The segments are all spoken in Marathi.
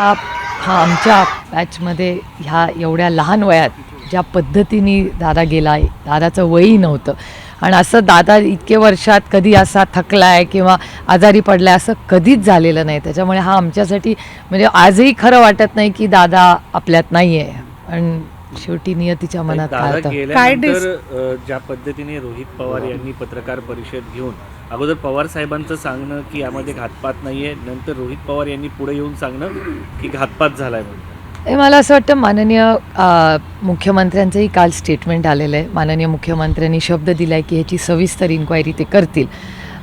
हा आमच्या बॅचमध्ये ह्या एवढ्या लहान वयात ज्या पद्धतीने दादा गेला आहे, दादाचं वयही नव्हतं आणि असं दादा इतके वर्षात कधी असा थकला आहे किंवा आजारी पडला आहे असं कधीच झालेलं नाही. त्याच्यामुळे हा आमच्यासाठी म्हणजे आजही खरं वाटत नाही की दादा आपल्यात नाही आहे. आणि शेवटी नियतीच्या मनात काय होतं काय ज्या पद्धतीने रोहित पवार यांनी पत्रकार परिषद घेऊन अगोदर पवार साहेबांचं सांगणं की यामध्ये घातपात नाही आहे, नंतर रोहित पवार यांनी पुढे येऊन सांगणं की घातपात झाला आहे म्हणून. हे मला असं वाटतं माननीय मुख्यमंत्र्यांचंही काल स्टेटमेंट आलेलं आहे. माननीय मुख्यमंत्र्यांनी शब्द दिला आहे की ह्याची सविस्तर इन्क्वायरी ते करतील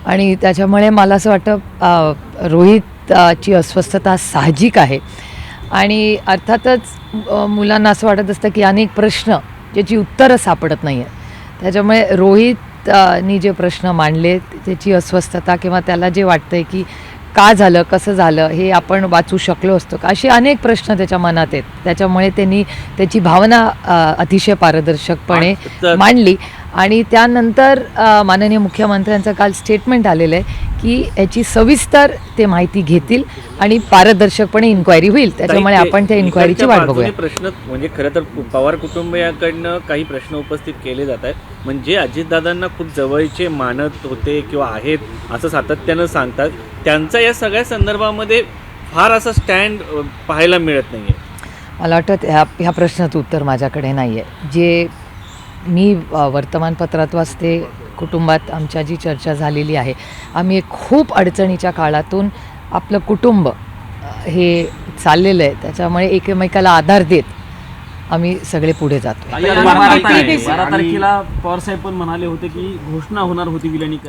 आणि त्याच्यामुळे मला असं वाटतं रोहितची अस्वस्थता साहजिक आहे आणि अर्थातच मुलांना असं वाटत असतं की अनेक प्रश्न ज्याची उत्तरं सापडत नाही आहेत. त्याच्यामुळे रोहितनी जे प्रश्न मांडले त्याची अस्वस्थता किंवा त्याला जे वाटतं आहे की का झालं, कसं झालं, हे आपण वाचू शकलो असतो का, असे अनेक प्रश्न त्याच्या मनात आहेत. त्याच्यामुळे त्यांनी त्याची भावना अतिशय पारदर्शकपणे मांडली आणि त्यानंतर माननीय मुख्यमंत्र्यांचं काल स्टेटमेंट आलेलं आहे की याची सविस्तर ते माहिती घेतील आणि पारदर्शकपणे इन्क्वायरी होईल. त्याच्यामुळे आपण त्या इन्क्वायरीची वाट बघूया. प्रश्न म्हणजे खरं तर पवार कुटुंबियांकडनं काही प्रश्न उपस्थित केले जात आहेत, म्हणजे अजितदादांना खूप जवळचे मानत होते किंवा आहेत असं सातत्यानं सांगतात. त्यांचा या सगळ्या संदर्भामध्ये फार असं स्टँड पाहायला मिळत नाही आहे. मला वाटतं ह्या प्रश्नाचं उत्तर माझ्याकडे नाही आहे. जे मी वर्तमानपत्रात वाचते, कुटुंबात आमच्या जी चर्चा झालेली आहे, आम्ही एक खूप अडचणीच्या काळातून आपलं कुटुंब हे चाललेलं आहे. त्याच्यामुळे एकमेकाला आधार देत आम्ही सगळे पुढे जातो. 12 तारखेला पवार साहेब पण म्हणाले होते की घोषणा होणार होती विलिनीकरण